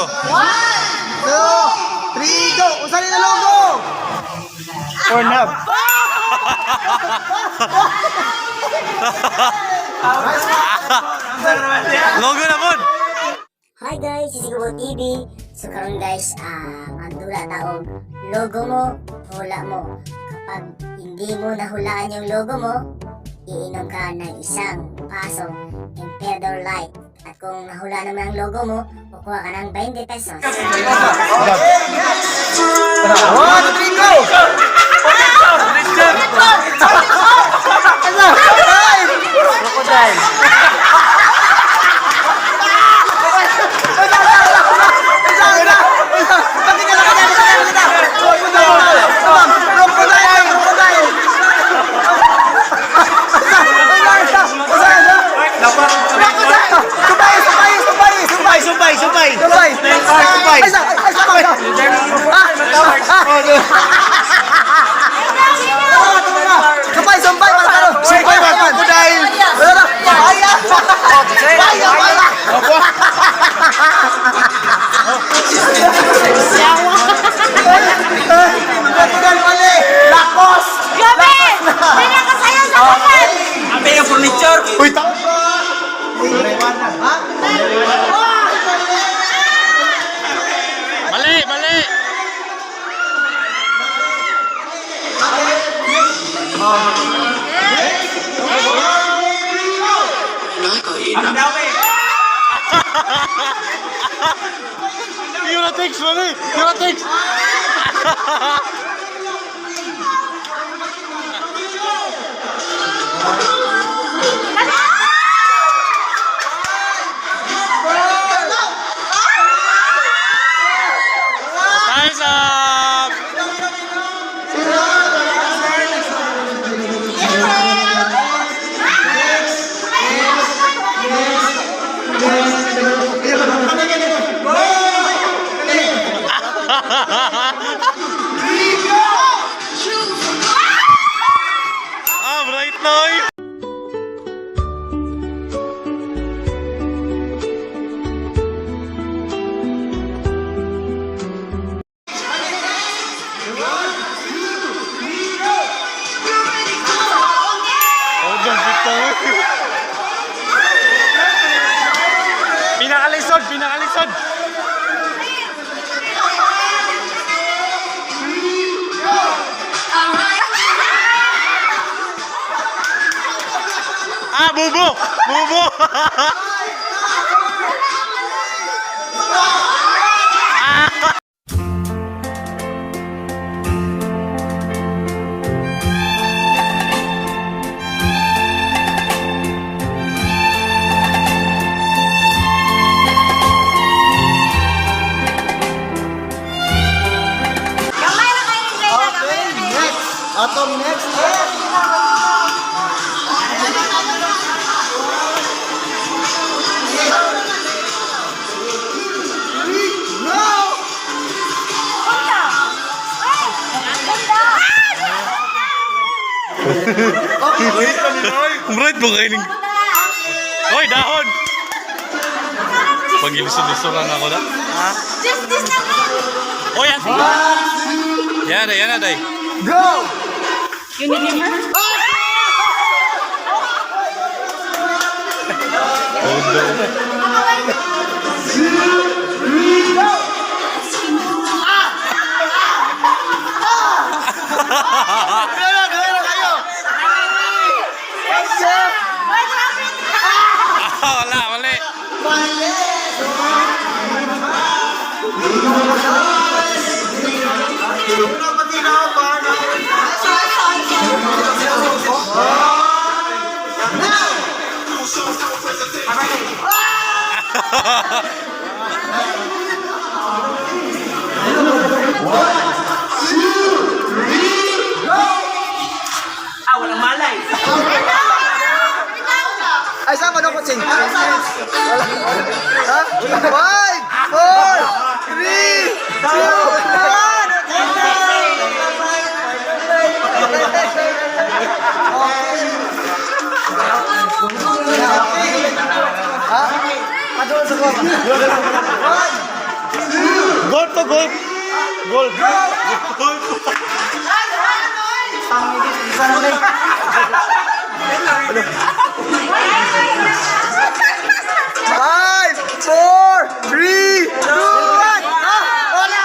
logo. 1, 2, 3, go! Usahin na logo! Pornhub. Logo na po. Hi guys, this is Gubo TV. So karon guys, mandula taong logo mo, hula mo. Kapag hindi mo nahulaan yung logo mo, iinom ka ng isang pasong Emperador Light. At kung nahula naman ang logo mo, kukuha ka ng 20 pesos. 1, 2, 3, go! Crocodile. Uy, Mali, mali. Eurotex, mali. Eurotex. Time's up! Bright noise! Pinakalisod, pinakalisod. Bubo! Bubo! Atom next. Bright ba kayo? Hoy, dahon! Pag-ilisod-lisuran ako na. Ha? Just naman! Hoy, yan! Yan na, yan na, day. Go! You need him? Wala, mali. Walang malay. Ay, saan mo kutsing? Ha? 5, 4, 3, 2, 1. Ha? Padul sa ko. Gold. Gold. Isa na lang. Five, four, three, two, one. Wala.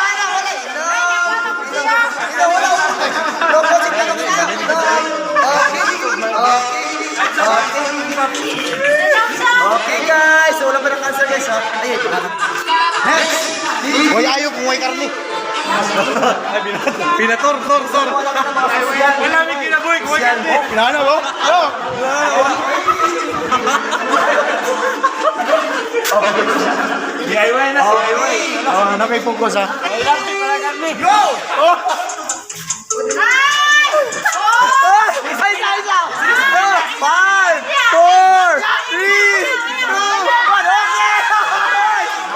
No coaching, no coaching. Okay guys, so wala pa ng answer guys ha. Ayun. Next. Hoy, ayaw kung may karne. Pinator. Wala may kinaboy kung may karne. Pinana mo? Yo! DIY na, DIY. Oh, na may focus ha. Go! Isa. 5, 4, 3, 2, 1.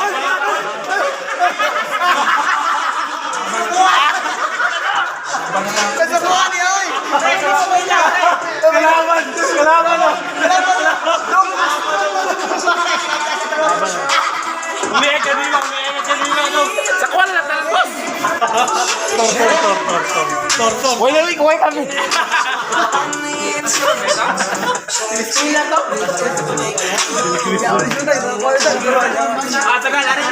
Okay! Kasabuhan niya, oy! Kalaban o. Umiyak ka nila no. Sa kuwan na talpos. Tor. Wala rin kuway kami. Tagal, ari.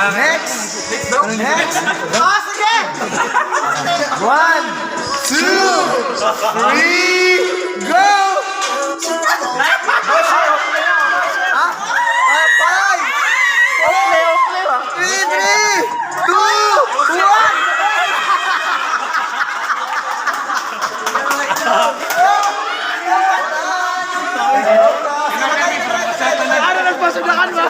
Next. Sige! 1, 2, 3, go! 5, 4, 3, 2, 1. Ano nagpasudakan mo?